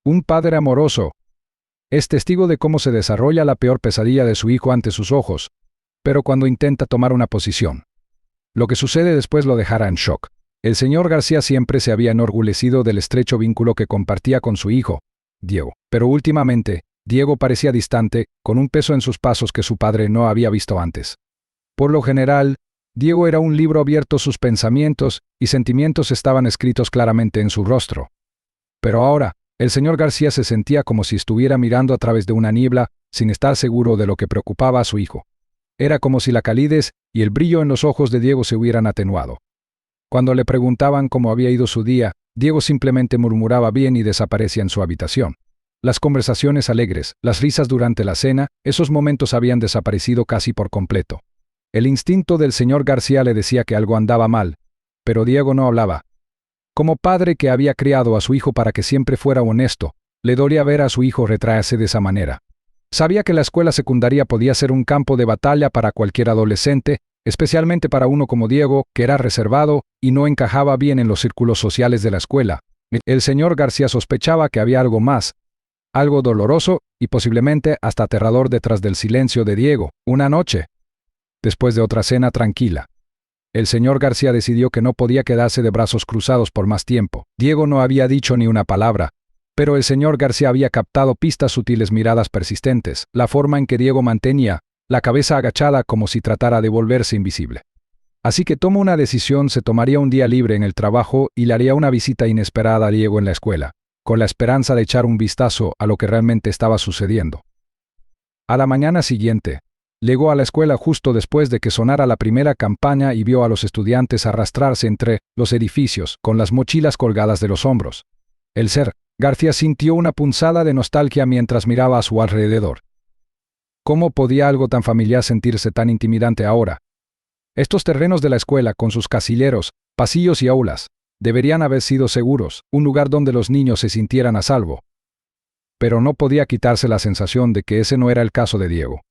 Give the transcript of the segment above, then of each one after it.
Un padre amoroso es testigo de cómo se desarrolla la peor pesadilla de su hijo ante sus ojos, pero cuando intenta tomar una posición. Lo que sucede después lo dejará en shock. El señor García siempre se había enorgullecido del estrecho vínculo que compartía con su hijo, Diego, pero últimamente, Diego parecía distante, con un peso en sus pasos que su padre no había visto antes. Por lo general, Diego era un libro abierto, sus pensamientos y sentimientos estaban escritos claramente en su rostro. Pero ahora, el señor García se sentía como si estuviera mirando a través de una niebla, sin estar seguro de lo que preocupaba a su hijo. Era como si la calidez y el brillo en los ojos de Diego se hubieran atenuado. Cuando le preguntaban cómo había ido su día, Diego simplemente murmuraba bien y desaparecía en su habitación. Las conversaciones alegres, las risas durante la cena, esos momentos habían desaparecido casi por completo. El instinto del señor García le decía que algo andaba mal, pero Diego no hablaba. Como padre que había criado a su hijo para que siempre fuera honesto, le dolía ver a su hijo retraerse de esa manera. Sabía que la escuela secundaria podía ser un campo de batalla para cualquier adolescente, especialmente para uno como Diego, que era reservado y no encajaba bien en los círculos sociales de la escuela. El señor García sospechaba que había algo más, algo doloroso y posiblemente hasta aterrador detrás del silencio de Diego. Una noche, después de otra cena tranquila, el señor García decidió que no podía quedarse de brazos cruzados por más tiempo. Diego no había dicho ni una palabra, pero el señor García había captado pistas sutiles, miradas persistentes, la forma en que Diego mantenía la cabeza agachada como si tratara de volverse invisible. Así que tomó una decisión: se tomaría un día libre en el trabajo y le haría una visita inesperada a Diego en la escuela, con la esperanza de echar un vistazo a lo que realmente estaba sucediendo. A la mañana siguiente, llegó a la escuela justo después de que sonara la primera campana y vio a los estudiantes arrastrarse entre los edificios, con las mochilas colgadas de los hombros. El ser García sintió una punzada de nostalgia mientras miraba a su alrededor. ¿Cómo podía algo tan familiar sentirse tan intimidante ahora? Estos terrenos de la escuela, con sus casilleros, pasillos y aulas, deberían haber sido seguros, un lugar donde los niños se sintieran a salvo. Pero no podía quitarse la sensación de que ese no era el caso de Diego.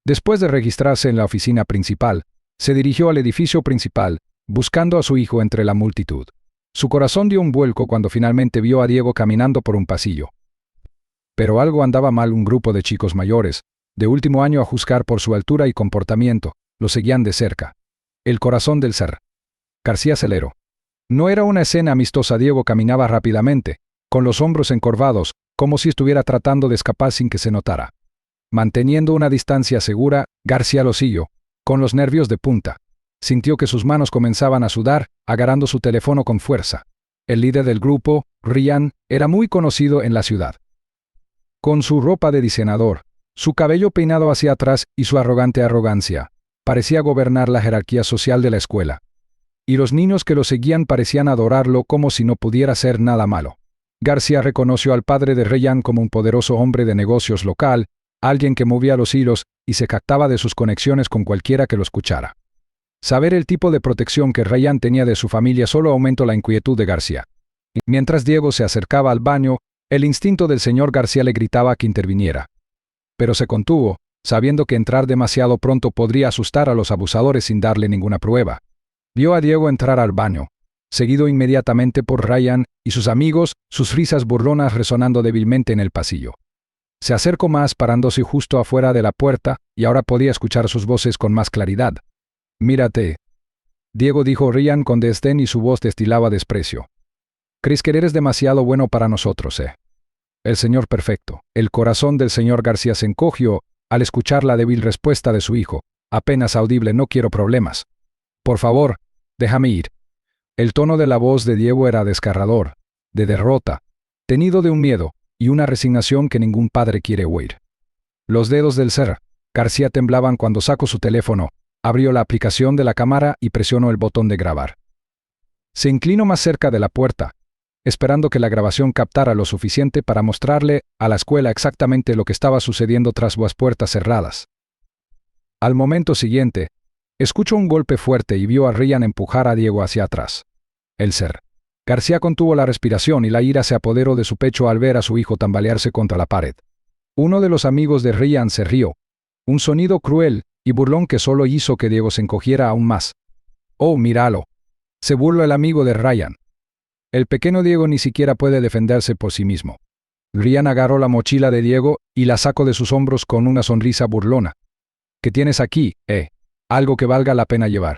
Después de registrarse en la oficina principal, se dirigió al edificio principal, buscando a su hijo entre la multitud. Su corazón dio un vuelco cuando finalmente vio a Diego caminando por un pasillo. Pero algo andaba mal. Un grupo de chicos mayores, de último año a juzgar por su altura y comportamiento, lo seguían de cerca. El corazón del ser García aceleró. No era una escena amistosa. Diego caminaba rápidamente, con los hombros encorvados, como si estuviera tratando de escapar sin que se notara. Manteniendo una distancia segura, García lo siguió, con los nervios de punta. Sintió que sus manos comenzaban a sudar, agarrando su teléfono con fuerza. El líder del grupo, Ryan, era muy conocido en la ciudad. Con su ropa de diseñador, su cabello peinado hacia atrás y su arrogante arrogancia, parecía gobernar la jerarquía social de la escuela. Y los niños que lo seguían parecían adorarlo como si no pudiera ser nada malo. García reconoció al padre de Ryan como un poderoso hombre de negocios local, alguien que movía los hilos y se jactaba de sus conexiones con cualquiera que lo escuchara. Saber el tipo de protección que Ryan tenía de su familia solo aumentó la inquietud de García. Mientras Diego se acercaba al baño, el instinto del señor García le gritaba que interviniera. Pero se contuvo, sabiendo que entrar demasiado pronto podría asustar a los abusadores sin darle ninguna prueba. Vio a Diego entrar al baño, seguido inmediatamente por Ryan y sus amigos, sus risas burlonas resonando débilmente en el pasillo. Se acercó más, parándose justo afuera de la puerta, y ahora podía escuchar sus voces con más claridad. «Mírate», Diego dijo Ryan con desdén y su voz destilaba desprecio. «¿Crees que eres demasiado bueno para nosotros, El señor perfecto». El corazón del señor García se encogió al escuchar la débil respuesta de su hijo, apenas audible: «No quiero problemas. Por favor, déjame ir». El tono de la voz de Diego era desgarrador, de derrota, tenido de un miedo y una resignación que ningún padre quiere oír. Los dedos del ser García temblaban cuando sacó su teléfono, abrió la aplicación de la cámara y presionó el botón de grabar. Se inclinó más cerca de la puerta, esperando que la grabación captara lo suficiente para mostrarle a la escuela exactamente lo que estaba sucediendo tras las puertas cerradas. Al momento siguiente, escuchó un golpe fuerte y vio a Ryan empujar a Diego hacia atrás. El ser García contuvo la respiración y la ira se apoderó de su pecho al ver a su hijo tambalearse contra la pared. Uno de los amigos de Ryan se rió, un sonido cruel y burlón que solo hizo que Diego se encogiera aún más. «Oh, míralo», se burló el amigo de Ryan. «El pequeño Diego ni siquiera puede defenderse por sí mismo». Ryan agarró la mochila de Diego y la sacó de sus hombros con una sonrisa burlona. ¿Qué tienes aquí, Algo que valga la pena llevar.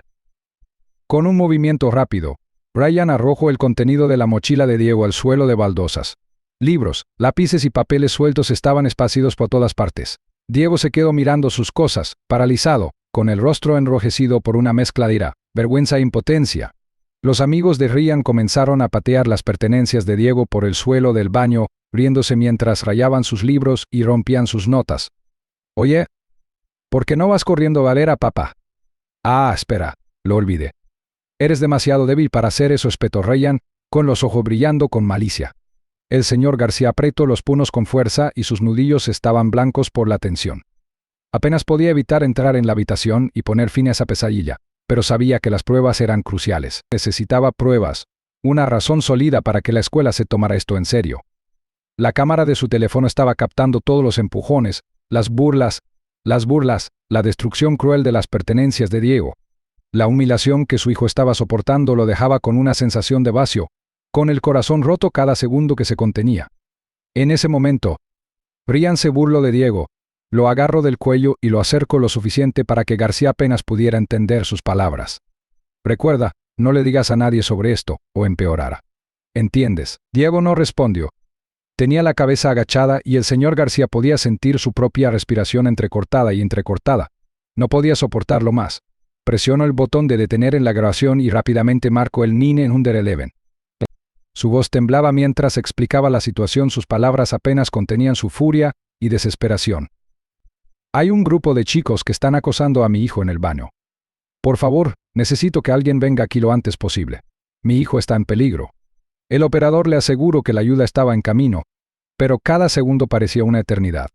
Con un movimiento rápido, Ryan arrojó el contenido de la mochila de Diego al suelo de baldosas. Libros, lápices y papeles sueltos estaban esparcidos por todas partes. Diego se quedó mirando sus cosas, paralizado, con el rostro enrojecido por una mezcla de ira, vergüenza e impotencia. Los amigos de Ryan comenzaron a patear las pertenencias de Diego por el suelo del baño, riéndose mientras rayaban sus libros y rompían sus notas. «Oye, ¿por qué no vas corriendo a ver a papá?» «Ah, espera, lo olvidé. Eres demasiado débil para hacer eso», espetó Ryan, con los ojos brillando con malicia. El señor García apretó los puños con fuerza y sus nudillos estaban blancos por la tensión. Apenas podía evitar entrar en la habitación y poner fin a esa pesadilla, pero sabía que las pruebas eran cruciales. Necesitaba pruebas, una razón sólida para que la escuela se tomara esto en serio. La cámara de su teléfono estaba captando todos los empujones, las burlas, la destrucción cruel de las pertenencias de Diego. La humillación que su hijo estaba soportando lo dejaba con una sensación de vacío, con el corazón roto cada segundo que se contenía. En ese momento, Ryan se burló de Diego, lo agarró del cuello y lo acercó lo suficiente para que García apenas pudiera entender sus palabras. «Recuerda, no le digas a nadie sobre esto, o empeorará. ¿Entiendes?» Diego no respondió. Tenía la cabeza agachada y el señor García podía sentir su propia respiración entrecortada y entrecortada. No podía soportarlo más. Presionó el botón de detener en la grabación y rápidamente marcó el 911. Su voz temblaba mientras explicaba la situación, sus palabras apenas contenían su furia y desesperación. «Hay un grupo de chicos que están acosando a mi hijo en el baño. Por favor, necesito que alguien venga aquí lo antes posible. Mi hijo está en peligro». El operador le aseguró que la ayuda estaba en camino, pero cada segundo parecía una eternidad.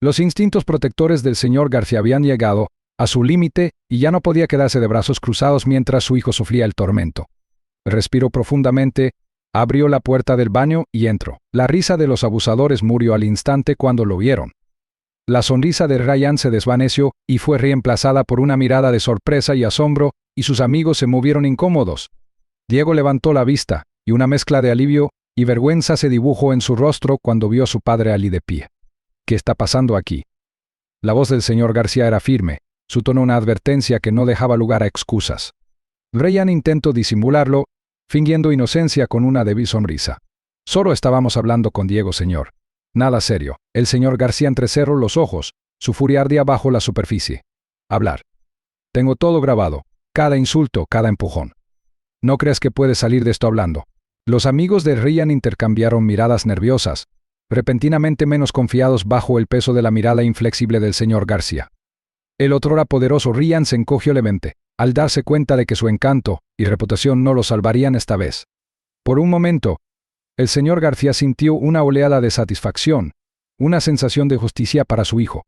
Los instintos protectores del señor García habían llegado a su límite y ya no podía quedarse de brazos cruzados mientras su hijo sufría el tormento. Respiró profundamente, abrió la puerta del baño y entró. La risa de los abusadores murió al instante cuando lo vieron. La sonrisa de Ryan se desvaneció y fue reemplazada por una mirada de sorpresa y asombro, y sus amigos se movieron incómodos. Diego levantó la vista, y una mezcla de alivio y vergüenza se dibujó en su rostro cuando vio a su padre allí de pie. «¿Qué está pasando aquí?» La voz del señor García era firme, su tono una advertencia que no dejaba lugar a excusas. Ryan intentó disimularlo, fingiendo inocencia con una débil sonrisa. «Solo estábamos hablando con Diego, señor. Nada serio». El señor García entrecerró los ojos, su furia ardía bajo la superficie. «Hablar. Tengo todo grabado, cada insulto, cada empujón. No creas que puedes salir de esto hablando». Los amigos de Ryan intercambiaron miradas nerviosas, repentinamente menos confiados bajo el peso de la mirada inflexible del señor García. El otrora poderoso Ryan se encogió levemente, al darse cuenta de que su encanto y reputación no lo salvarían esta vez. Por un momento, el señor García sintió una oleada de satisfacción, una sensación de justicia para su hijo.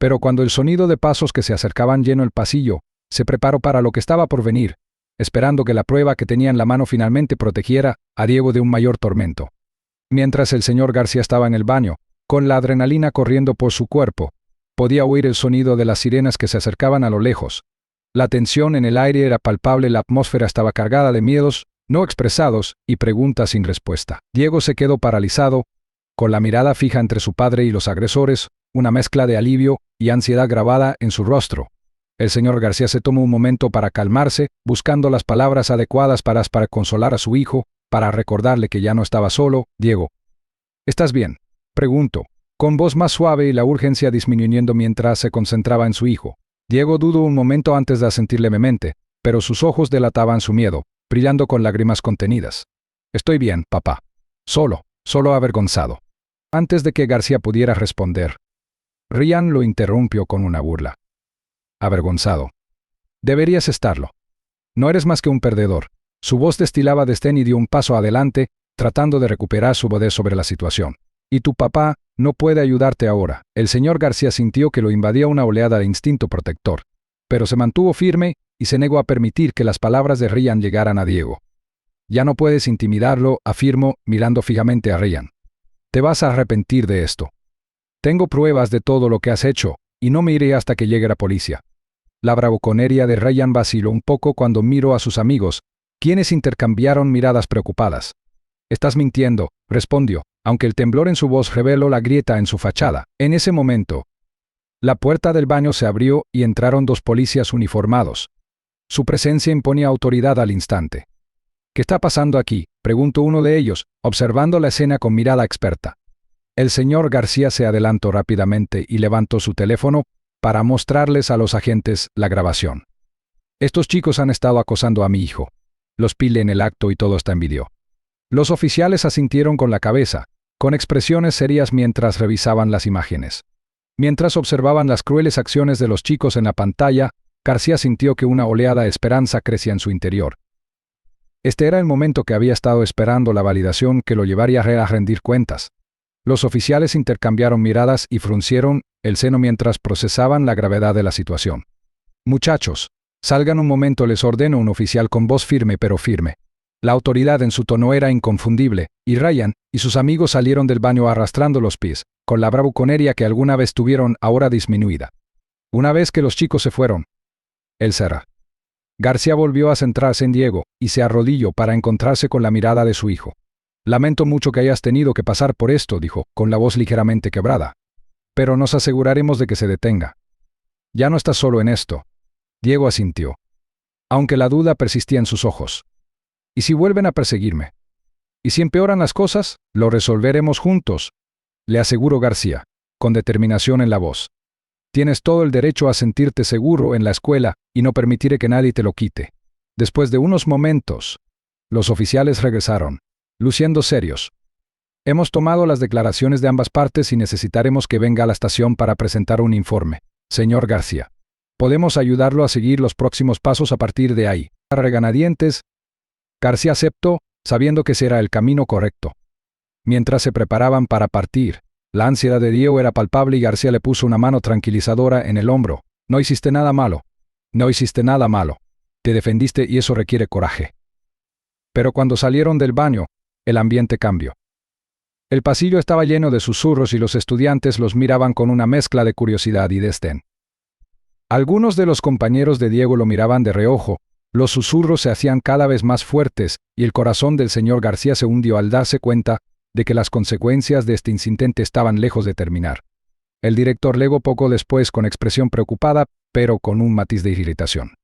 Pero cuando el sonido de pasos que se acercaban llenó el pasillo, se preparó para lo que estaba por venir, esperando que la prueba que tenía en la mano finalmente protegiera a Diego de un mayor tormento. Mientras el señor García estaba en el baño, con la adrenalina corriendo por su cuerpo, podía oír el sonido de las sirenas que se acercaban a lo lejos. La tensión en el aire era palpable, la atmósfera estaba cargada de miedos no expresados y preguntas sin respuesta. Diego se quedó paralizado, con la mirada fija entre su padre y los agresores, una mezcla de alivio y ansiedad grabada en su rostro. El señor García se tomó un momento para calmarse, buscando las palabras adecuadas para consolar a su hijo, para recordarle que ya no estaba solo. «Diego, ¿estás bien?», preguntó, con voz más suave y la urgencia disminuyendo mientras se concentraba en su hijo. Diego dudó un momento antes de asentir levemente, pero sus ojos delataban su miedo, brillando con lágrimas contenidas. «Estoy bien, papá. Solo avergonzado». Antes de que García pudiera responder, Ryan lo interrumpió con una burla. «Avergonzado. Deberías estarlo. No eres más que un perdedor». Su voz destilaba desdén y dio un paso adelante, tratando de recuperar su poder sobre la situación. «Y tu papá no puede ayudarte ahora». El señor García sintió que lo invadía una oleada de instinto protector, pero se mantuvo firme y se negó a permitir que las palabras de Ryan llegaran a Diego. «Ya no puedes intimidarlo», afirmó, mirando fijamente a Ryan. «Te vas a arrepentir de esto. Tengo pruebas de todo lo que has hecho, y no me iré hasta que llegue la policía». La bravuconería de Ryan vaciló un poco cuando miró a sus amigos, quienes intercambiaron miradas preocupadas. «Estás mintiendo», respondió, aunque el temblor en su voz reveló la grieta en su fachada. En ese momento, la puerta del baño se abrió y entraron 2 policías uniformados. Su presencia imponía autoridad al instante. ¿Qué está pasando aquí?, preguntó uno de ellos, observando la escena con mirada experta. El señor García se adelantó rápidamente y levantó su teléfono para mostrarles a los agentes la grabación. Estos chicos han estado acosando a mi hijo. Los pillé en el acto y todo está en vídeo. Los oficiales asintieron con la cabeza, con expresiones serias mientras revisaban las imágenes. Mientras observaban las crueles acciones de los chicos en la pantalla, García sintió que una oleada de esperanza crecía en su interior. Este era el momento que había estado esperando, la validación que lo llevaría a rendir cuentas. Los oficiales intercambiaron miradas y fruncieron el seno mientras procesaban la gravedad de la situación. «Muchachos, salgan un momento», les ordenó un oficial con voz firme pero firme. La autoridad en su tono era inconfundible, y Ryan y sus amigos salieron del baño arrastrando los pies, con la bravuconería que alguna vez tuvieron ahora disminuida. Una vez que los chicos se fueron, el Serra García volvió a centrarse en Diego, y se arrodilló para encontrarse con la mirada de su hijo. «Lamento mucho que hayas tenido que pasar por esto», dijo, con la voz ligeramente quebrada. «Pero nos aseguraremos de que se detenga. Ya no estás solo en esto». Diego asintió, aunque la duda persistía en sus ojos. «¿Y si vuelven a perseguirme? ¿Y si empeoran las cosas? Lo resolveremos juntos», le aseguró García, con determinación en la voz. «Tienes todo el derecho a sentirte seguro en la escuela y no permitiré que nadie te lo quite». Después de unos momentos, los oficiales regresaron, luciendo serios. «Hemos tomado las declaraciones de ambas partes y necesitaremos que venga a la estación para presentar un informe, señor García. Podemos ayudarlo a seguir los próximos pasos a partir de ahí». A regañadientes, García aceptó, sabiendo que ese era el camino correcto. Mientras se preparaban para partir, la ansiedad de Diego era palpable y García le puso una mano tranquilizadora en el hombro. «No hiciste nada malo. No hiciste nada malo. Te defendiste y eso requiere coraje». Pero cuando salieron del baño, el ambiente cambió. El pasillo estaba lleno de susurros y los estudiantes los miraban con una mezcla de curiosidad y desdén. Algunos de los compañeros de Diego lo miraban de reojo, los susurros se hacían cada vez más fuertes y el corazón del señor García se hundió al darse cuenta de que las consecuencias de este incidente estaban lejos de terminar. El director legó poco después con expresión preocupada, pero con un matiz de irritación.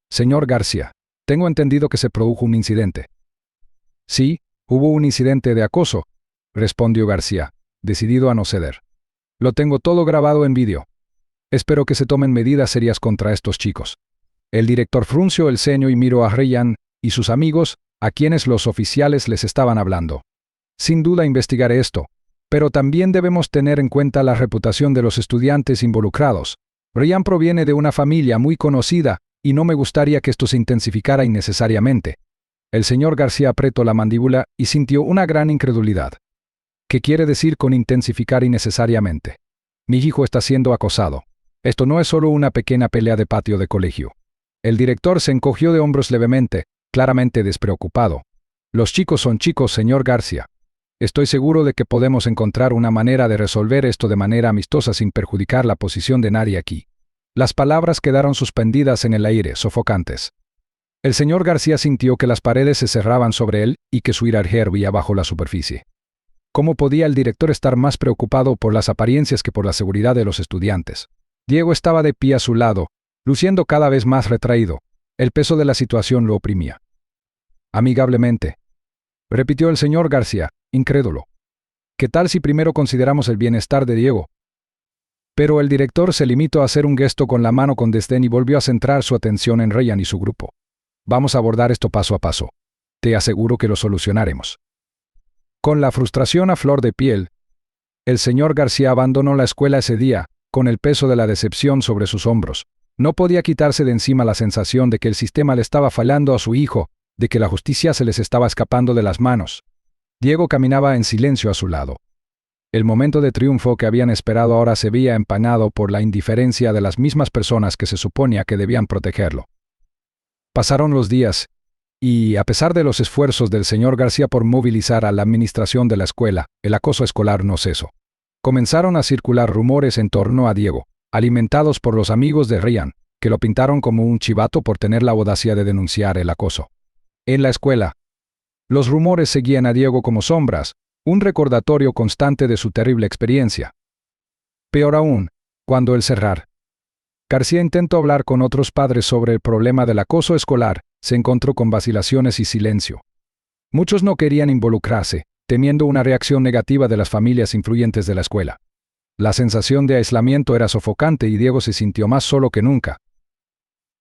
«Señor García, tengo entendido que se produjo un incidente». «Sí, hubo un incidente de acoso», respondió García, decidido a no ceder. «Lo tengo todo grabado en vídeo. Espero que se tomen medidas serias contra estos chicos». El director frunció el ceño y miró a Ryan y sus amigos, a quienes los oficiales les estaban hablando. «Sin duda investigaré esto, pero también debemos tener en cuenta la reputación de los estudiantes involucrados. Ryan proviene de una familia muy conocida y no me gustaría que esto se intensificara innecesariamente». El señor García apretó la mandíbula y sintió una gran incredulidad. «¿Qué quiere decir con intensificar innecesariamente? Mi hijo está siendo acosado. Esto no es solo una pequeña pelea de patio de colegio». El director se encogió de hombros levemente, claramente despreocupado. «Los chicos son chicos, señor García. Estoy seguro de que podemos encontrar una manera de resolver esto de manera amistosa sin perjudicar la posición de nadie aquí». Las palabras quedaron suspendidas en el aire, sofocantes. El señor García sintió que las paredes se cerraban sobre él y que su ira hervía bajo la superficie. ¿Cómo podía el director estar más preocupado por las apariencias que por la seguridad de los estudiantes? Diego estaba de pie a su lado, luciendo cada vez más retraído. El peso de la situación lo oprimía. «Amigablemente», repitió el señor García, incrédulo. «¿Qué tal si primero consideramos el bienestar de Diego?» Pero el director se limitó a hacer un gesto con la mano con desdén y volvió a centrar su atención en Ryan y su grupo. «Vamos a abordar esto paso a paso. Te aseguro que lo solucionaremos». Con la frustración a flor de piel, el señor García abandonó la escuela ese día, con el peso de la decepción sobre sus hombros. No podía quitarse de encima la sensación de que el sistema le estaba fallando a su hijo, de que la justicia se les estaba escapando de las manos. Diego caminaba en silencio a su lado. El momento de triunfo que habían esperado ahora se veía empañado por la indiferencia de las mismas personas que se suponía que debían protegerlo. Pasaron los días, y a pesar de los esfuerzos del señor García por movilizar a la administración de la escuela, el acoso escolar no cesó. Comenzaron a circular rumores en torno a Diego, alimentados por los amigos de Ryan, que lo pintaron como un chivato por tener la audacia de denunciar el acoso. En la escuela, los rumores seguían a Diego como sombras, Un recordatorio constante de su terrible experiencia. Peor aún, cuando el Serrar García intentó hablar con otros padres sobre el problema del acoso escolar, se encontró con vacilaciones y silencio. Muchos no querían involucrarse, temiendo una reacción negativa de las familias influyentes de la escuela. La sensación de aislamiento era sofocante y Diego se sintió más solo que nunca.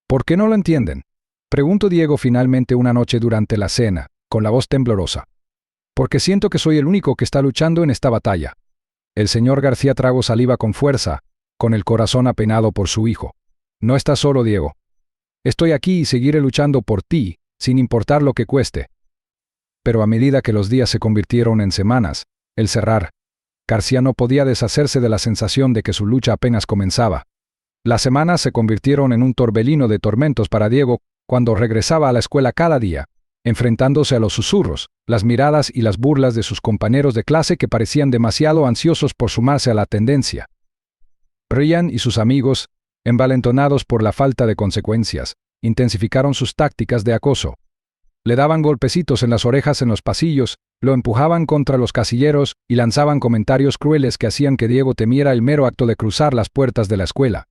¿Por qué no lo entienden?, preguntó Diego finalmente una noche durante la cena, con la voz temblorosa. Porque siento que soy el único que está luchando en esta batalla. El señor García tragó saliva con fuerza, con el corazón apenado por su hijo. No estás solo, Diego. Estoy aquí y seguiré luchando por ti, sin importar lo que cueste. Pero a medida que los días se convirtieron en semanas, el Serrar García no podía deshacerse de la sensación de que su lucha apenas comenzaba. Las semanas se convirtieron en un torbellino de tormentos para Diego cuando regresaba a la escuela cada día, enfrentándose a los susurros, las miradas y las burlas de sus compañeros de clase que parecían demasiado ansiosos por sumarse a la tendencia. Ryan y sus amigos, envalentonados por la falta de consecuencias, intensificaron sus tácticas de acoso. Le daban golpecitos en las orejas en los pasillos, lo empujaban contra los casilleros y lanzaban comentarios crueles que hacían que Diego temiera el mero acto de cruzar las puertas de la escuela.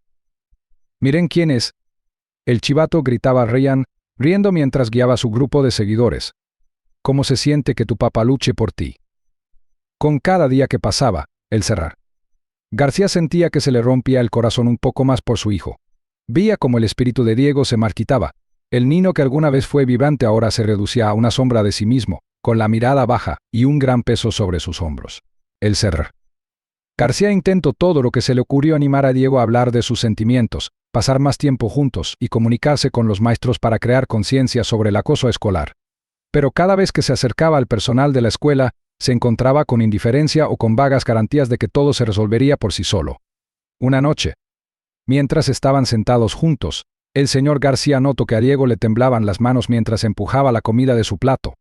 «Miren quién es», el chivato gritaba a Ryan, riendo mientras guiaba a su grupo de seguidores. «¿Cómo se siente que tu papá luche por ti?». Con cada día que pasaba, el Serrar García sentía que se le rompía el corazón un poco más por su hijo. Veía como el espíritu de Diego se marchitaba. El niño que alguna vez fue vibrante ahora se reducía a una sombra de sí mismo, con la mirada baja y un gran peso sobre sus hombros. El Serrar García intentó todo lo que se le ocurrió animar a Diego a hablar de sus sentimientos, pasar más tiempo juntos y comunicarse con los maestros para crear conciencia sobre el acoso escolar. Pero cada vez que se acercaba al personal de la escuela, se encontraba con indiferencia o con vagas garantías de que todo se resolvería por sí solo. Una noche, mientras estaban sentados juntos, el señor García notó que a Diego le temblaban las manos mientras empujaba la comida de su plato.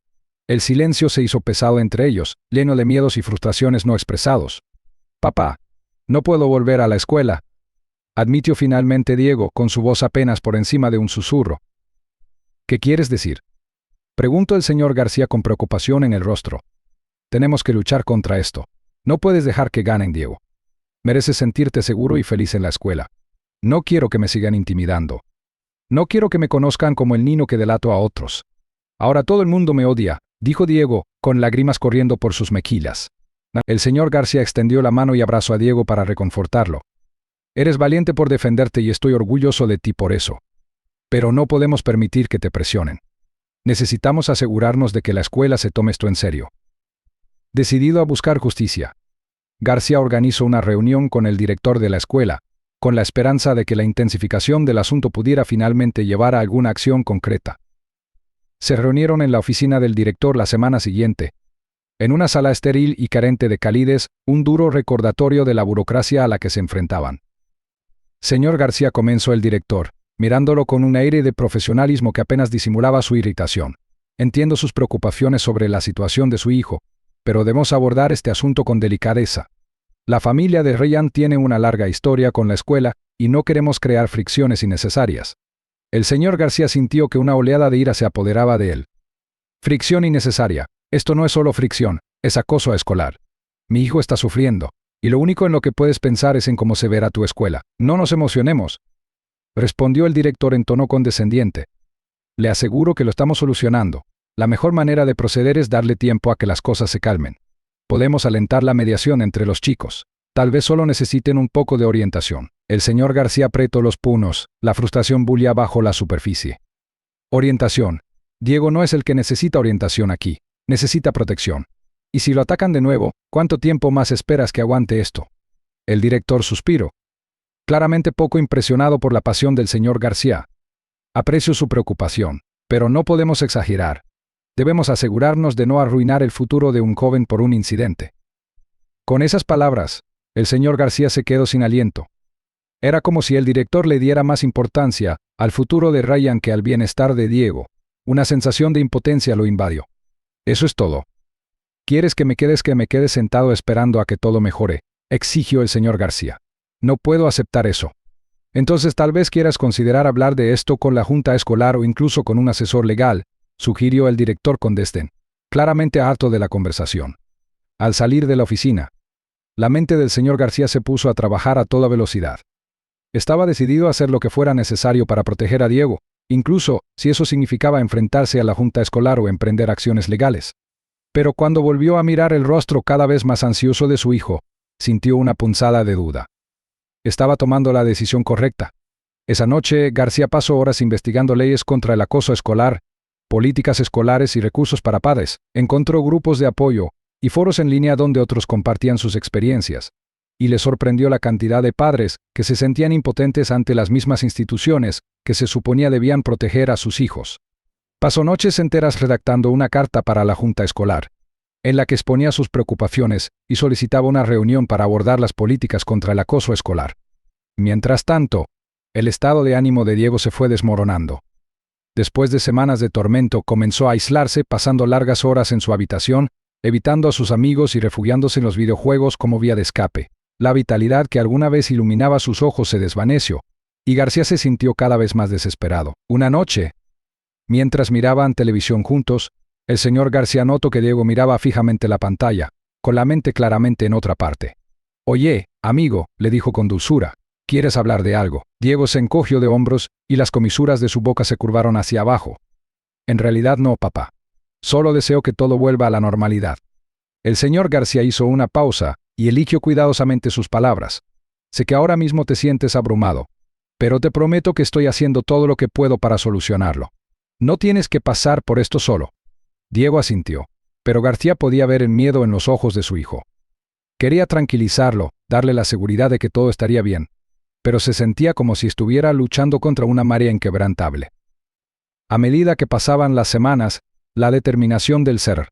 El silencio se hizo pesado entre ellos, lleno de miedos y frustraciones no expresados. «Papá, no puedo volver a la escuela», admitió finalmente Diego, con su voz apenas por encima de un susurro. «¿Qué quieres decir?», preguntó el señor García con preocupación en el rostro. «Tenemos que luchar contra esto. No puedes dejar que ganen, Diego. Mereces sentirte seguro y feliz en la escuela. No quiero que me sigan intimidando. No quiero que me conozcan como el niño que delato a otros. Ahora todo el mundo me odia», dijo Diego, con lágrimas corriendo por sus mejillas. El señor García extendió la mano y abrazó a Diego para reconfortarlo. «Eres valiente por defenderte y estoy orgulloso de ti por eso. Pero no podemos permitir que te presionen. Necesitamos asegurarnos de que la escuela se tome esto en serio». Decidido a buscar justicia, García organizó una reunión con el director de la escuela, con la esperanza de que la intensificación del asunto pudiera finalmente llevar a alguna acción concreta. Se reunieron en la oficina del director la semana siguiente. En una sala estéril y carente de calidez, un duro recordatorio de la burocracia a la que se enfrentaban. «Señor García», comenzó el director, mirándolo con un aire de profesionalismo que apenas disimulaba su irritación. «Entiendo sus preocupaciones sobre la situación de su hijo, pero debemos abordar este asunto con delicadeza. La familia de Ryan tiene una larga historia con la escuela y no queremos crear fricciones innecesarias». El señor García sintió que una oleada de ira se apoderaba de él. «Fricción innecesaria. Esto no es solo fricción, es acoso escolar. Mi hijo está sufriendo, y lo único en lo que puedes pensar es en cómo se verá tu escuela. No nos emocionemos», respondió el director en tono condescendiente. «Le aseguro que lo estamos solucionando. La mejor manera de proceder es darle tiempo a que las cosas se calmen. Podemos alentar la mediación entre los chicos. Tal vez solo necesiten un poco de orientación». El señor García apretó los puños, la frustración bullía bajo la superficie. «Orientación. Diego no es el que necesita orientación aquí. Necesita protección. Y si lo atacan de nuevo, ¿cuánto tiempo más esperas que aguante esto?». El director suspiró, claramente poco impresionado por la pasión del señor García. «Aprecio su preocupación, pero no podemos exagerar. Debemos asegurarnos de no arruinar el futuro de un joven por un incidente». Con esas palabras, el señor García se quedó sin aliento. Era como si el director le diera más importancia al futuro de Ryan que al bienestar de Diego. Una sensación de impotencia lo invadió. «Eso es todo. ¿Quieres que me quede sentado esperando a que todo mejore?», exigió el señor García. «No puedo aceptar eso. Entonces tal vez quieras considerar hablar de esto con la junta escolar o incluso con un asesor legal», sugirió el director con desdén, claramente harto de la conversación. Al salir de la oficina, la mente del señor García se puso a trabajar a toda velocidad. Estaba decidido a hacer lo que fuera necesario para proteger a Diego, incluso si eso significaba enfrentarse a la junta escolar o emprender acciones legales. Pero cuando volvió a mirar el rostro cada vez más ansioso de su hijo, sintió una punzada de duda. Estaba tomando la decisión correcta. Esa noche, García pasó horas investigando leyes contra el acoso escolar, políticas escolares y recursos para padres. Encontró grupos de apoyo y foros en línea donde otros compartían sus experiencias. Y le sorprendió la cantidad de padres que se sentían impotentes ante las mismas instituciones que se suponía debían proteger a sus hijos. Pasó noches enteras redactando una carta para la junta escolar, en la que exponía sus preocupaciones y solicitaba una reunión para abordar las políticas contra el acoso escolar. Mientras tanto, el estado de ánimo de Diego se fue desmoronando. Después de semanas de tormento, comenzó a aislarse, pasando largas horas en su habitación, evitando a sus amigos y refugiándose en los videojuegos como vía de escape. La vitalidad que alguna vez iluminaba sus ojos se desvaneció, y García se sintió cada vez más desesperado. Una noche, mientras miraban televisión juntos, el señor García notó que Diego miraba fijamente la pantalla, con la mente claramente en otra parte. «Oye, amigo», le dijo con dulzura, «¿quieres hablar de algo?». Diego se encogió de hombros y las comisuras de su boca se curvaron hacia abajo. «En realidad no, papá. Solo deseo que todo vuelva a la normalidad». El señor García hizo una pausa y eligió cuidadosamente sus palabras. «Sé que ahora mismo te sientes abrumado, pero te prometo que estoy haciendo todo lo que puedo para solucionarlo. No tienes que pasar por esto solo». Diego asintió, pero García podía ver el miedo en los ojos de su hijo. Quería tranquilizarlo, darle la seguridad de que todo estaría bien, pero se sentía como si estuviera luchando contra una marea inquebrantable. A medida que pasaban las semanas, la determinación del ser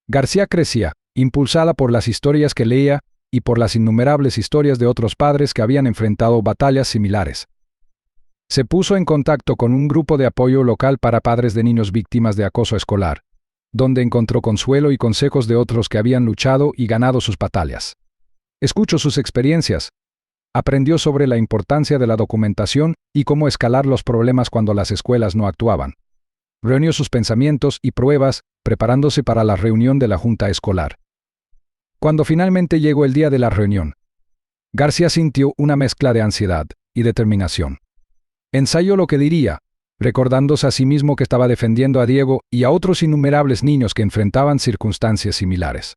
García crecía, impulsada por las historias que leía y por las innumerables historias de otros padres que habían enfrentado batallas similares. Se puso en contacto con un grupo de apoyo local para padres de niños víctimas de acoso escolar, donde encontró consuelo y consejos de otros que habían luchado y ganado sus batallas. Escuchó sus experiencias, aprendió sobre la importancia de la documentación y cómo escalar los problemas cuando las escuelas no actuaban. Reunió sus pensamientos y pruebas, preparándose para la reunión de la junta escolar. Cuando finalmente llegó el día de la reunión, García sintió una mezcla de ansiedad y determinación. Ensayó lo que diría, recordándose a sí mismo que estaba defendiendo a Diego y a otros innumerables niños que enfrentaban circunstancias similares.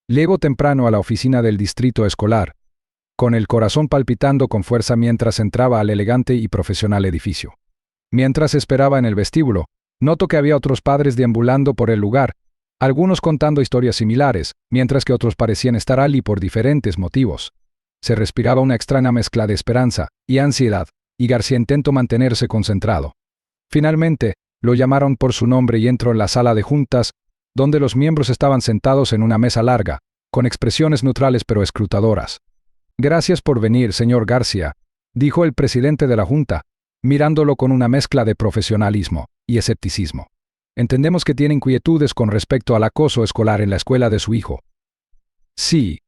Llegó temprano a la oficina del distrito escolar, con el corazón palpitando con fuerza mientras entraba al elegante y profesional edificio. Mientras esperaba en el vestíbulo, notó que había otros padres deambulando por el lugar, algunos contando historias similares, mientras que otros parecían estar allí por diferentes motivos. Se respiraba una extraña mezcla de esperanza y ansiedad, y García intentó mantenerse concentrado. Finalmente, lo llamaron por su nombre y entró en la sala de juntas, donde los miembros estaban sentados en una mesa larga, con expresiones neutrales pero escrutadoras. «Gracias por venir, señor García», dijo el presidente de la junta, mirándolo con una mezcla de profesionalismo y escepticismo. «Entendemos que tiene inquietudes con respecto al acoso escolar en la escuela de su hijo». «Sí,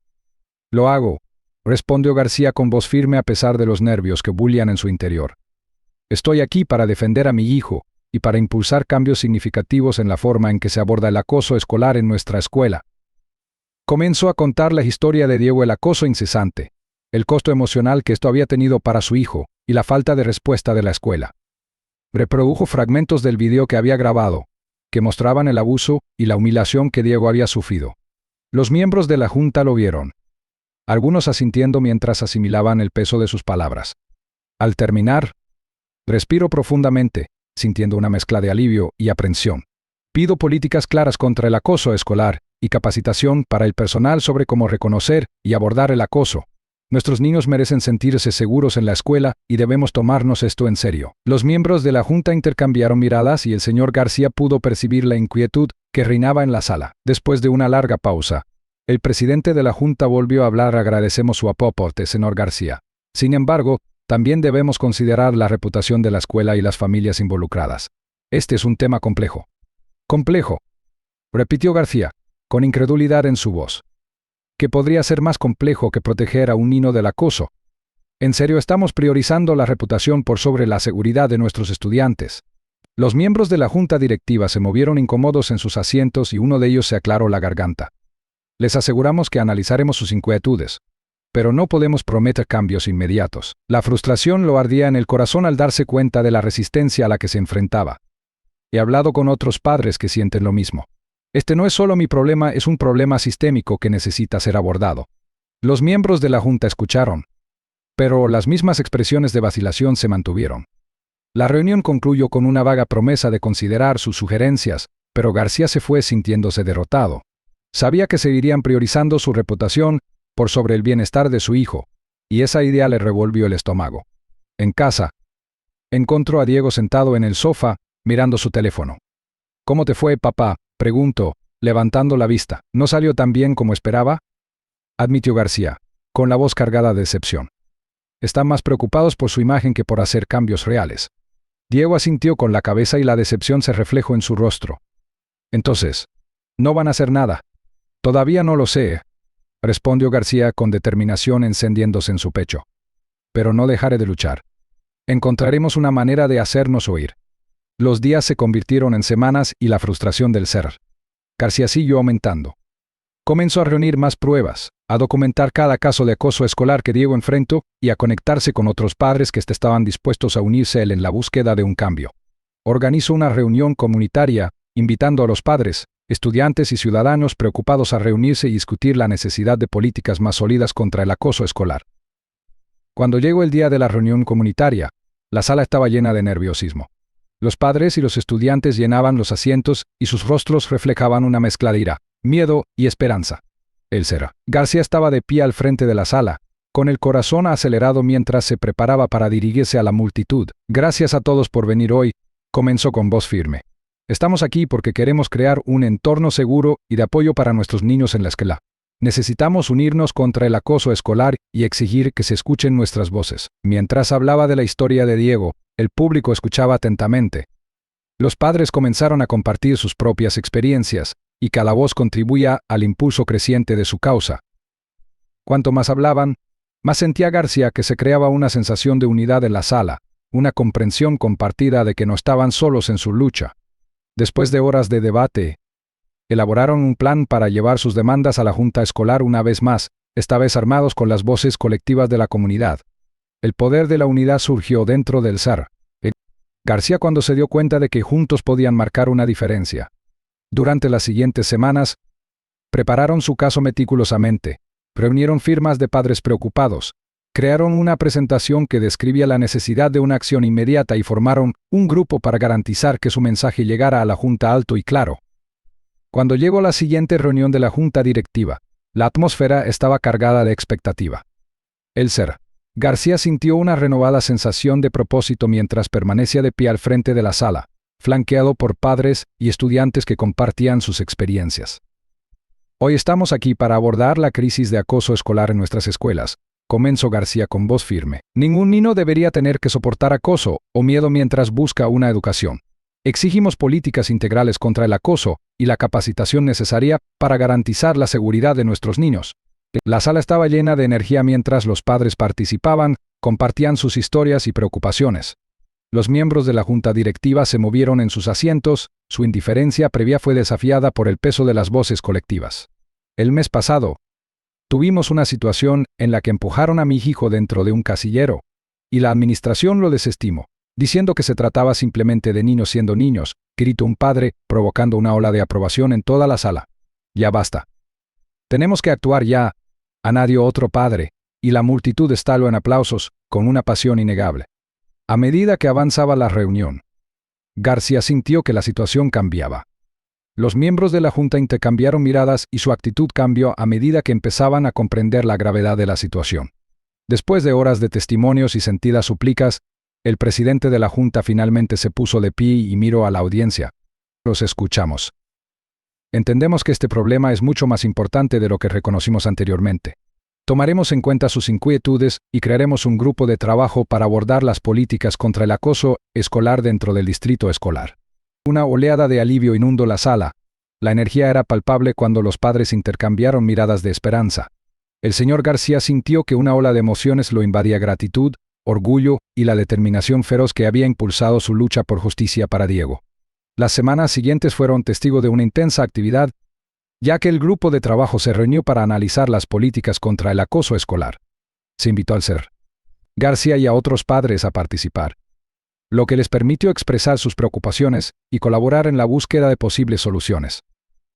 lo hago», respondió García con voz firme a pesar de los nervios que bullían en su interior. «Estoy aquí para defender a mi hijo y para impulsar cambios significativos en la forma en que se aborda el acoso escolar en nuestra escuela». Comenzó a contar la historia de Diego, el acoso incesante, el costo emocional que esto había tenido para su hijo y la falta de respuesta de la escuela. Reprodujo fragmentos del video que había grabado, que mostraban el abuso y la humillación que Diego había sufrido. Los miembros de la junta lo vieron, algunos asintiendo mientras asimilaban el peso de sus palabras. Al terminar, respiró profundamente, sintiendo una mezcla de alivio y aprensión. «Pido políticas claras contra el acoso escolar y capacitación para el personal sobre cómo reconocer y abordar el acoso. Nuestros niños merecen sentirse seguros en la escuela y debemos tomarnos esto en serio». Los miembros de la junta intercambiaron miradas y el señor García pudo percibir la inquietud que reinaba en la sala. Después de una larga pausa, el presidente de la junta volvió a hablar. «Agradecemos su aporte, señor García. Sin embargo, también debemos considerar la reputación de la escuela y las familias involucradas. Este es un tema complejo». «Complejo», repitió García, con incredulidad en su voz. «¿Qué podría ser más complejo que proteger a un niño del acoso? En serio, estamos priorizando la reputación por sobre la seguridad de nuestros estudiantes». Los miembros de la junta directiva se movieron incómodos en sus asientos y uno de ellos se aclaró la garganta. Les aseguramos que analizaremos sus inquietudes, pero no podemos prometer cambios inmediatos. La frustración lo ardía en el corazón al darse cuenta de la resistencia a la que se enfrentaba. He hablado con otros padres que sienten lo mismo. Este no es solo mi problema, es un problema sistémico que necesita ser abordado. Los miembros de la Junta escucharon, pero las mismas expresiones de vacilación se mantuvieron. La reunión concluyó con una vaga promesa de considerar sus sugerencias, pero García se fue sintiéndose derrotado. Sabía que seguirían priorizando su reputación por sobre el bienestar de su hijo, y esa idea le revolvió el estómago. En casa, encontró a Diego sentado en el sofá, mirando su teléfono. «¿Cómo te fue, papá?», preguntó, levantando la vista. «¿No salió tan bien como esperaba?», admitió García, con la voz cargada de decepción. «Están más preocupados por su imagen que por hacer cambios reales». Diego asintió con la cabeza y la decepción se reflejó en su rostro. «Entonces, ¿no van a hacer nada?». «Todavía no lo sé», respondió García con determinación encendiéndose en su pecho. «Pero no dejaré de luchar. Encontraremos una manera de hacernos oír». Los días se convirtieron en semanas y la frustración del ser García siguió aumentando. Comenzó a reunir más pruebas, a documentar cada caso de acoso escolar que Diego enfrentó y a conectarse con otros padres que estaban dispuestos a unirse a él en la búsqueda de un cambio. Organizó una reunión comunitaria, invitando a los padres, estudiantes y ciudadanos preocupados a reunirse y discutir la necesidad de políticas más sólidas contra el acoso escolar. Cuando llegó el día de la reunión comunitaria, la sala estaba llena de nerviosismo. Los padres y los estudiantes llenaban los asientos y sus rostros reflejaban una mezcla de ira, miedo y esperanza. García estaba de pie al frente de la sala, con el corazón acelerado mientras se preparaba para dirigirse a la multitud. «Gracias a todos por venir hoy», comenzó con voz firme. «Estamos aquí porque queremos crear un entorno seguro y de apoyo para nuestros niños en la escuela. Necesitamos unirnos contra el acoso escolar y exigir que se escuchen nuestras voces». Mientras hablaba de la historia de Diego, el público escuchaba atentamente. Los padres comenzaron a compartir sus propias experiencias, y cada voz contribuía al impulso creciente de su causa. Cuanto más hablaban, más sentía García que se creaba una sensación de unidad en la sala, una comprensión compartida de que no estaban solos en su lucha. Después de horas de debate, elaboraron un plan para llevar sus demandas a la Junta Escolar una vez más, esta vez armados con las voces colectivas de la comunidad. El poder de la unidad surgió dentro del SAR. García cuando se dio cuenta de que juntos podían marcar una diferencia. Durante las siguientes semanas, prepararon su caso meticulosamente, reunieron firmas de padres preocupados, crearon una presentación que describía la necesidad de una acción inmediata y formaron un grupo para garantizar que su mensaje llegara a la Junta alto y claro. Cuando llegó la siguiente reunión de la Junta Directiva, la atmósfera estaba cargada de expectativa. García sintió una renovada sensación de propósito mientras permanecía de pie al frente de la sala, flanqueado por padres y estudiantes que compartían sus experiencias. «Hoy estamos aquí para abordar la crisis de acoso escolar en nuestras escuelas», comenzó García con voz firme. «Ningún niño debería tener que soportar acoso o miedo mientras busca una educación. Exigimos políticas integrales contra el acoso y la capacitación necesaria para garantizar la seguridad de nuestros niños». La sala estaba llena de energía mientras los padres participaban, compartían sus historias y preocupaciones. Los miembros de la junta directiva se movieron en sus asientos, su indiferencia previa fue desafiada por el peso de las voces colectivas. «El mes pasado, tuvimos una situación en la que empujaron a mi hijo dentro de un casillero, y la administración lo desestimó, diciendo que se trataba simplemente de niños siendo niños», gritó un padre, provocando una ola de aprobación en toda la sala. «Ya basta. Tenemos que actuar ya», añadió otro padre, y la multitud estalló en aplausos, con una pasión innegable. A medida que avanzaba la reunión, García sintió que la situación cambiaba. Los miembros de la Junta intercambiaron miradas y su actitud cambió a medida que empezaban a comprender la gravedad de la situación. Después de horas de testimonios y sentidas súplicas, el presidente de la Junta finalmente se puso de pie y miró a la audiencia. «Los escuchamos. Entendemos que este problema es mucho más importante de lo que reconocimos anteriormente. Tomaremos en cuenta sus inquietudes y crearemos un grupo de trabajo para abordar las políticas contra el acoso escolar dentro del distrito escolar». Una oleada de alivio inundó la sala. La energía era palpable cuando los padres intercambiaron miradas de esperanza. El señor García sintió que una ola de emociones lo invadía: gratitud, orgullo y la determinación feroz que había impulsado su lucha por justicia para Diego. Las semanas siguientes fueron testigo de una intensa actividad. ya que el grupo de trabajo se reunió para analizar las políticas contra el acoso escolar. Se invitó al Sr. García y a otros padres a participar, lo que les permitió expresar sus preocupaciones y colaborar en la búsqueda de posibles soluciones.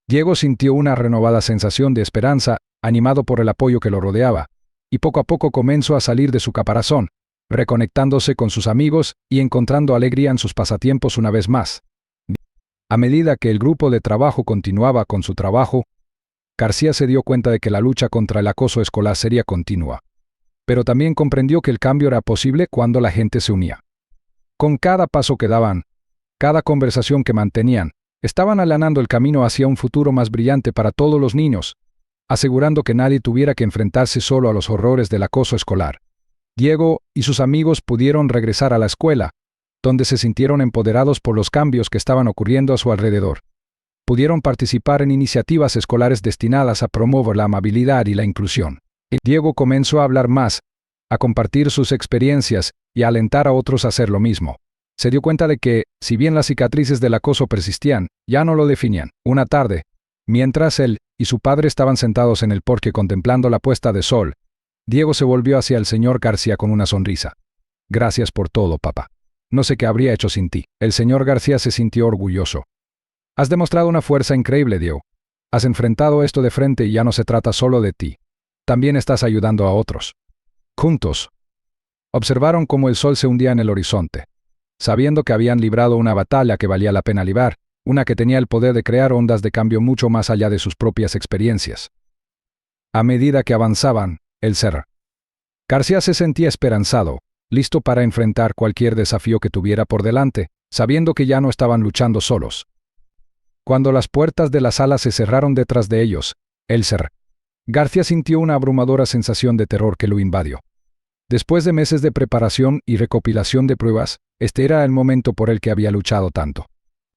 Diego sintió una renovada sensación de esperanza, animado por el apoyo que lo rodeaba, y poco a poco comenzó a salir de su caparazón, reconectándose con sus amigos y encontrando alegría en sus pasatiempos una vez más. A medida que el grupo de trabajo continuaba con su trabajo, García se dio cuenta de que la lucha contra el acoso escolar sería continua. Pero también comprendió que el cambio era posible cuando la gente se unía. Con cada paso que daban, cada conversación que mantenían, estaban allanando el camino hacia un futuro más brillante para todos los niños, asegurando que nadie tuviera que enfrentarse solo a los horrores del acoso escolar. Diego y sus amigos pudieron regresar a la escuela, donde se sintieron empoderados por los cambios que estaban ocurriendo a su alrededor. Pudieron participar en iniciativas escolares destinadas a promover la amabilidad y la inclusión. Diego comenzó a hablar más, a compartir sus experiencias y a alentar a otros a hacer lo mismo. Se dio cuenta de que, si bien las cicatrices del acoso persistían, ya no lo definían. Una tarde, mientras él y su padre estaban sentados en el porche contemplando la puesta de sol, Diego se volvió hacia el señor García con una sonrisa. «Gracias por todo, papá. No sé qué habría hecho sin ti». El señor García se sintió orgulloso. «Has demostrado una fuerza increíble, Diego. Has enfrentado esto de frente y ya no se trata solo de ti. También estás ayudando a otros». Juntos, observaron cómo el sol se hundía en el horizonte, sabiendo que habían librado una batalla que valía la pena librar, una que tenía el poder de crear ondas de cambio mucho más allá de sus propias experiencias. A medida que avanzaban, el Sr. García se sentía esperanzado, listo para enfrentar cualquier desafío que tuviera por delante, sabiendo que ya no estaban luchando solos. Cuando las puertas de la sala se cerraron detrás de ellos, el Sr. García sintió una abrumadora sensación de terror que lo invadió. Después de meses de preparación y recopilación de pruebas, este era el momento por el que había luchado tanto.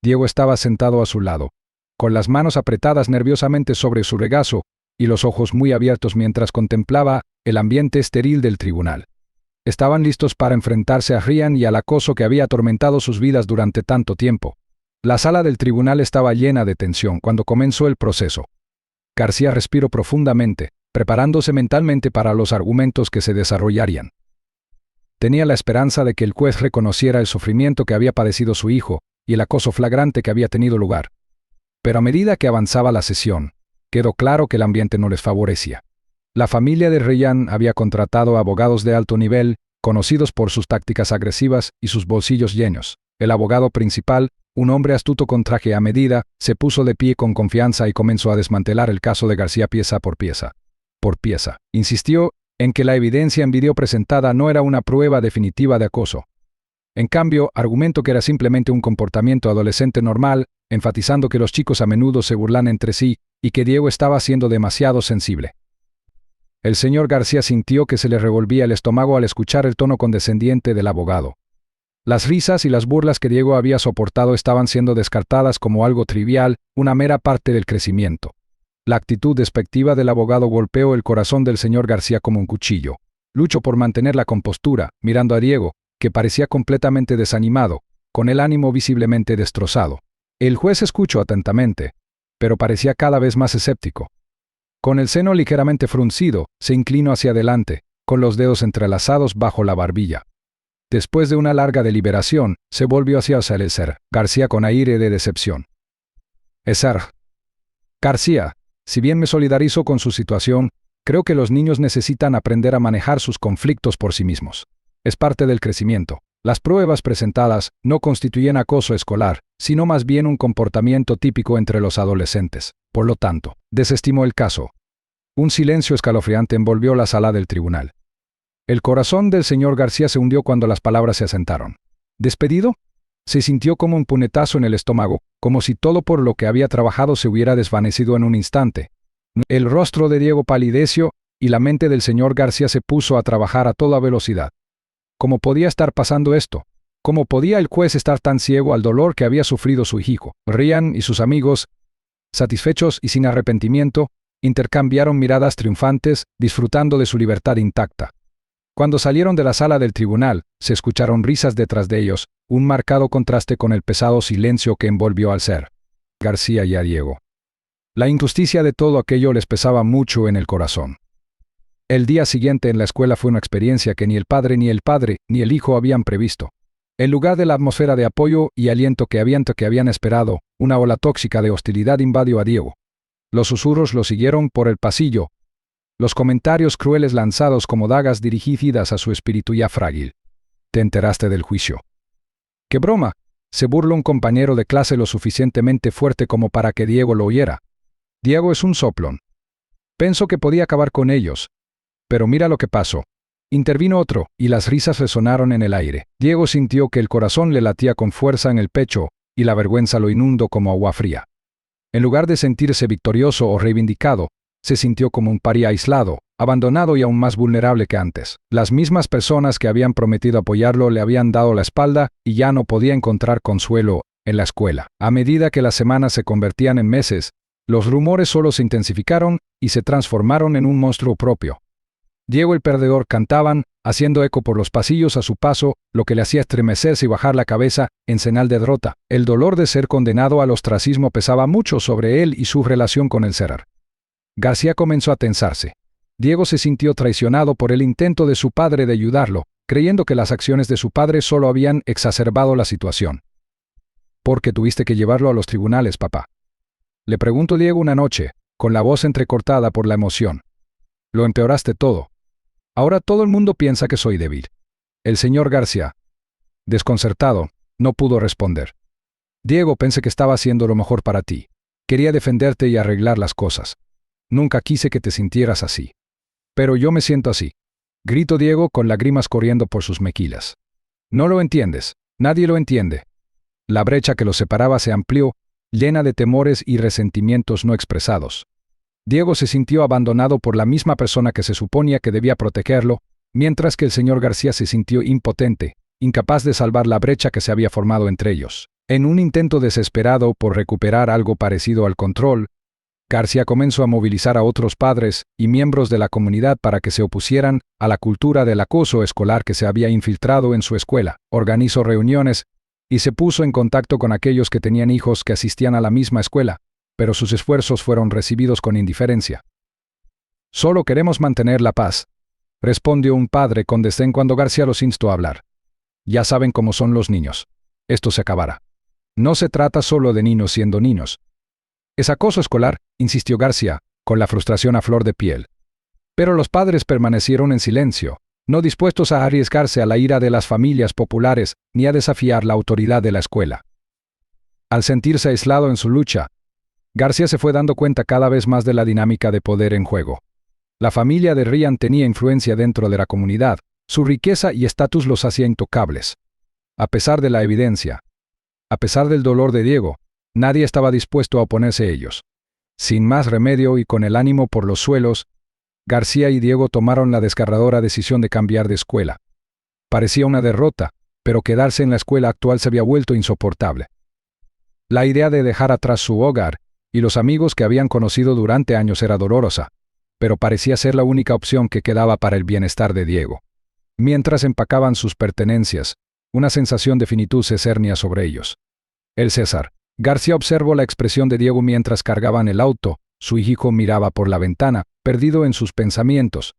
Diego estaba sentado a su lado, con las manos apretadas nerviosamente sobre su regazo y los ojos muy abiertos mientras contemplaba el ambiente estéril del tribunal. Estaban listos para enfrentarse a Ryan y al acoso que había atormentado sus vidas durante tanto tiempo. La sala del tribunal estaba llena de tensión cuando comenzó el proceso. García respiró profundamente, preparándose mentalmente para los argumentos que se desarrollarían. Tenía la esperanza de que el juez reconociera el sufrimiento que había padecido su hijo y el acoso flagrante que había tenido lugar. Pero a medida que avanzaba la sesión, quedó claro que el ambiente no les favorecía. La familia de Ryan había contratado abogados de alto nivel, conocidos por sus tácticas agresivas y sus bolsillos llenos. El abogado principal, un hombre astuto con traje a medida, se puso de pie con confianza y comenzó a desmantelar el caso de García pieza por pieza. Por pieza, insistió en que la evidencia en vídeo presentada no era una prueba definitiva de acoso. En cambio, argumentó que era simplemente un comportamiento adolescente normal, enfatizando que los chicos a menudo se burlan entre sí y que Diego estaba siendo demasiado sensible. El señor García sintió que se le revolvía el estómago al escuchar el tono condescendiente del abogado. Las risas y las burlas que Diego había soportado estaban siendo descartadas como algo trivial, una mera parte del crecimiento. La actitud despectiva del abogado golpeó el corazón del señor García como un cuchillo. Luchó por mantener la compostura, mirando a Diego, que parecía completamente desanimado, con el ánimo visiblemente destrozado. El juez escuchó atentamente, pero parecía cada vez más escéptico. Con el seno ligeramente fruncido, se inclinó hacia adelante, con los dedos entrelazados bajo la barbilla. Después de una larga deliberación, se volvió hacia el Sr. García con aire de decepción. Sr. García, si bien me solidarizo con su situación, creo que los niños necesitan aprender a manejar sus conflictos por sí mismos. Es parte del crecimiento. Las pruebas presentadas no constituyen acoso escolar, sino más bien un comportamiento típico entre los adolescentes. Por lo tanto, desestimó el caso. Un silencio escalofriante envolvió la sala del tribunal. El corazón del señor García se hundió cuando las palabras se asentaron. ¿Despedido? Se sintió como un puñetazo en el estómago, como si todo por lo que había trabajado se hubiera desvanecido en un instante. El rostro de Diego palideció y la mente del señor García se puso a trabajar a toda velocidad. ¿Cómo podía estar pasando esto? ¿Cómo podía el juez estar tan ciego al dolor que había sufrido su hijo? Ryan y sus amigos, satisfechos y sin arrepentimiento, intercambiaron miradas triunfantes, disfrutando de su libertad intacta. Cuando salieron de la sala del tribunal, se escucharon risas detrás de ellos, un marcado contraste con el pesado silencio que envolvió al Sr. García y a Diego. La injusticia de todo aquello les pesaba mucho en el corazón. El día siguiente en la escuela fue una experiencia que ni el padre ni el hijo habían previsto. En lugar de la atmósfera de apoyo y aliento que habían esperado, una ola tóxica de hostilidad invadió a Diego. Los susurros lo siguieron por el pasillo, los comentarios crueles lanzados como dagas dirigidas a su espíritu ya frágil. ¿Te enteraste del juicio? ¡Qué broma! Se burló un compañero de clase lo suficientemente fuerte como para que Diego lo oyera. Diego es un soplón. Pensó que podía acabar con ellos. Pero mira lo que pasó. Intervino otro, y las risas resonaron en el aire. Diego sintió que el corazón le latía con fuerza en el pecho, y la vergüenza lo inundó como agua fría. En lugar de sentirse victorioso o reivindicado, se sintió como un paria aislado, abandonado y aún más vulnerable que antes. Las mismas personas que habían prometido apoyarlo le habían dado la espalda y ya no podía encontrar consuelo en la escuela. A medida que las semanas se convertían en meses, los rumores solo se intensificaron y se transformaron en un monstruo propio. Diego el perdedor cantaban, haciendo eco por los pasillos a su paso, lo que le hacía estremecerse y bajar la cabeza en señal de derrota. El dolor de ser condenado al ostracismo pesaba mucho sobre él y su relación con el César. García comenzó a tensarse. Diego se sintió traicionado por el intento de su padre de ayudarlo, creyendo que las acciones de su padre solo habían exacerbado la situación. ¿Por qué tuviste que llevarlo a los tribunales, papá? Le preguntó Diego una noche, con la voz entrecortada por la emoción. Lo empeoraste todo. Ahora todo el mundo piensa que soy débil. El señor García, desconcertado, no pudo responder. Diego, pensé que estaba haciendo lo mejor para ti. Quería defenderte y arreglar las cosas. Nunca quise que te sintieras así. Pero yo me siento así. Gritó Diego con lágrimas corriendo por sus mejillas. No lo entiendes. Nadie lo entiende. La brecha que los separaba se amplió, llena de temores y resentimientos no expresados. Diego se sintió abandonado por la misma persona que se suponía que debía protegerlo, mientras que el señor García se sintió impotente, incapaz de salvar la brecha que se había formado entre ellos. En un intento desesperado por recuperar algo parecido al control, García comenzó a movilizar a otros padres y miembros de la comunidad para que se opusieran a la cultura del acoso escolar que se había infiltrado en su escuela. Organizó reuniones y se puso en contacto con aquellos que tenían hijos que asistían a la misma escuela, pero sus esfuerzos fueron recibidos con indiferencia. Solo queremos mantener la paz, respondió un padre con desdén cuando García los instó a hablar. Ya saben cómo son los niños. Esto se acabará. No se trata solo de niños siendo niños. Es acoso escolar, insistió García, con la frustración a flor de piel. Pero los padres permanecieron en silencio, no dispuestos a arriesgarse a la ira de las familias populares ni a desafiar la autoridad de la escuela. Al sentirse aislado en su lucha, García se fue dando cuenta cada vez más de la dinámica de poder en juego. La familia de Ryan tenía influencia dentro de la comunidad, su riqueza y estatus los hacía intocables. A pesar de la evidencia, a pesar del dolor de Diego, nadie estaba dispuesto a oponerse a ellos. Sin más remedio y con el ánimo por los suelos, García y Diego tomaron la desgarradora decisión de cambiar de escuela. Parecía una derrota, pero quedarse en la escuela actual se había vuelto insoportable. La idea de dejar atrás su hogar y los amigos que habían conocido durante años era dolorosa, pero parecía ser la única opción que quedaba para el bienestar de Diego. Mientras empacaban sus pertenencias, una sensación de finitud se cernía sobre ellos. El César. García observó la expresión de Diego mientras cargaban el auto, su hijo miraba por la ventana, perdido en sus pensamientos.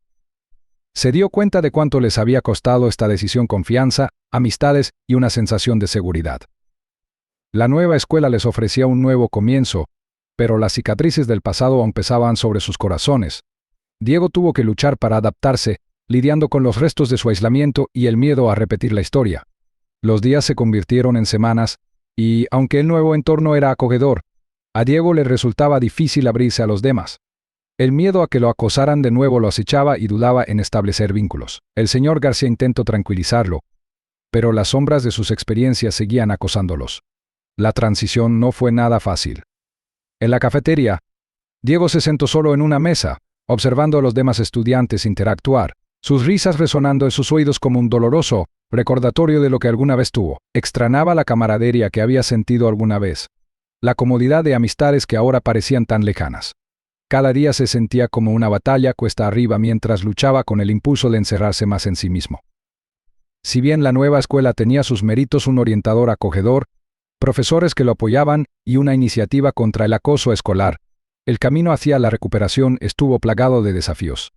Se dio cuenta de cuánto les había costado esta decisión: confianza, amistades y una sensación de seguridad. La nueva escuela les ofrecía un nuevo comienzo, pero las cicatrices del pasado aún pesaban sobre sus corazones. Diego tuvo que luchar para adaptarse, lidiando con los restos de su aislamiento y el miedo a repetir la historia. Los días se convirtieron en semanas, y, aunque el nuevo entorno era acogedor, a Diego le resultaba difícil abrirse a los demás. El miedo a que lo acosaran de nuevo lo acechaba y dudaba en establecer vínculos. El señor García intentó tranquilizarlo, pero las sombras de sus experiencias seguían acosándolos. La transición no fue nada fácil. En la cafetería, Diego se sentó solo en una mesa, observando a los demás estudiantes interactuar, sus risas resonando en sus oídos como un doloroso recordatorio de lo que alguna vez tuvo. Extrañaba la camaradería que había sentido alguna vez, la comodidad de amistades que ahora parecían tan lejanas. Cada día se sentía como una batalla cuesta arriba mientras luchaba con el impulso de encerrarse más en sí mismo. Si bien la nueva escuela tenía sus méritos: un orientador acogedor, profesores que lo apoyaban y una iniciativa contra el acoso escolar, El camino hacia la recuperación estuvo plagado de desafíos.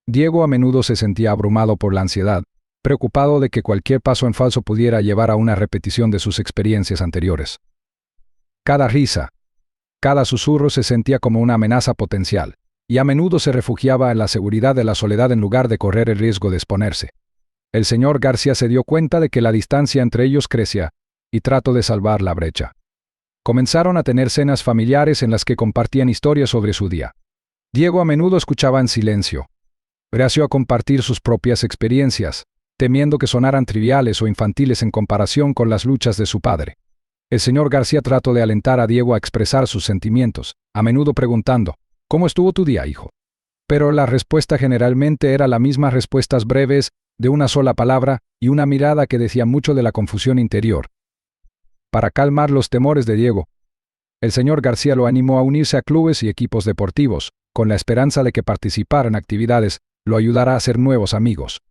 Diego a menudo se sentía abrumado por la ansiedad, preocupado de que cualquier paso en falso pudiera llevar a una repetición de sus experiencias anteriores. Cada risa, cada susurro se sentía como una amenaza potencial, y a menudo se refugiaba en la seguridad de la soledad en lugar de correr el riesgo de exponerse. El señor García se dio cuenta de que la distancia entre ellos crecía, y trató de salvar la brecha. Comenzaron a tener cenas familiares en las que compartían historias sobre su día. Diego a menudo escuchaba en silencio. Reacio a compartir sus propias experiencias, temiendo que sonaran triviales o infantiles en comparación con las luchas de su padre. El señor García trató de alentar a Diego a expresar sus sentimientos, a menudo preguntando, «¿Cómo estuvo tu día, hijo?». Pero la respuesta generalmente era las mismas respuestas breves, de una sola palabra y una mirada que decía mucho de la confusión interior. Para calmar los temores de Diego, el señor García lo animó a unirse a clubes y equipos deportivos, con la esperanza de que participar en actividades lo ayudara a hacer nuevos amigos.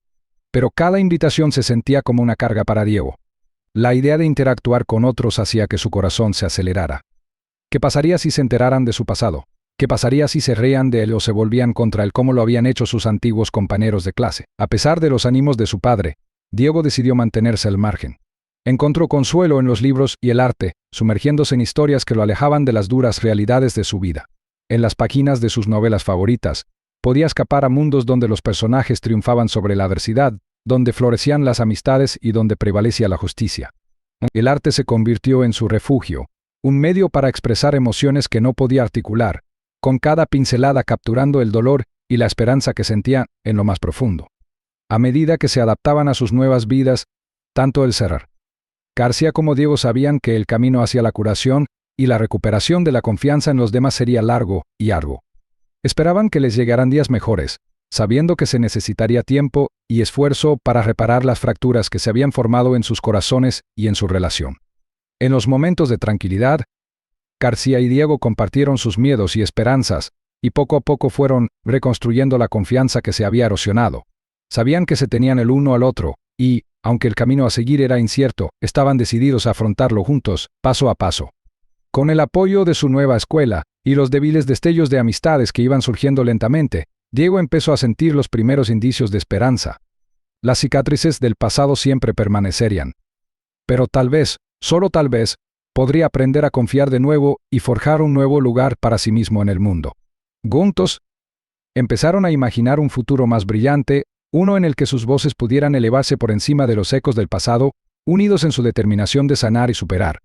Pero cada invitación se sentía como una carga para Diego. La idea de interactuar con otros hacía que su corazón se acelerara. ¿Qué pasaría si se enteraran de su pasado? ¿Qué pasaría si se reían de él o se volvían contra él como lo habían hecho sus antiguos compañeros de clase? A pesar de los ánimos de su padre, Diego decidió mantenerse al margen. Encontró consuelo en los libros y el arte, sumergiéndose en historias que lo alejaban de las duras realidades de su vida. En las páginas de sus novelas favoritas, podía escapar a mundos donde los personajes triunfaban sobre la adversidad, donde florecían las amistades y donde prevalecía la justicia. El arte se convirtió en su refugio, un medio para expresar emociones que no podía articular, con cada pincelada capturando el dolor y la esperanza que sentía en lo más profundo. A medida que se adaptaban a sus nuevas vidas, tanto el ser García como Diego sabían que el camino hacia la curación y la recuperación de la confianza en los demás sería largo y arduo. Esperaban que les llegaran días mejores, sabiendo que se necesitaría tiempo y esfuerzo para reparar las fracturas que se habían formado en sus corazones y en su relación. En los momentos de tranquilidad, García y Diego compartieron sus miedos y esperanzas, y poco a poco fueron reconstruyendo la confianza que se había erosionado. Sabían que se tenían el uno al otro, y, aunque el camino a seguir era incierto, estaban decididos a afrontarlo juntos, paso a paso. Con el apoyo de su nueva escuela, y los débiles destellos de amistades que iban surgiendo lentamente, Diego empezó a sentir los primeros indicios de esperanza. Las cicatrices del pasado siempre permanecerían. Pero tal vez, solo tal vez, podría aprender a confiar de nuevo y forjar un nuevo lugar para sí mismo en el mundo. Juntos, empezaron a imaginar un futuro más brillante, uno en el que sus voces pudieran elevarse por encima de los ecos del pasado, unidos en su determinación de sanar y superar.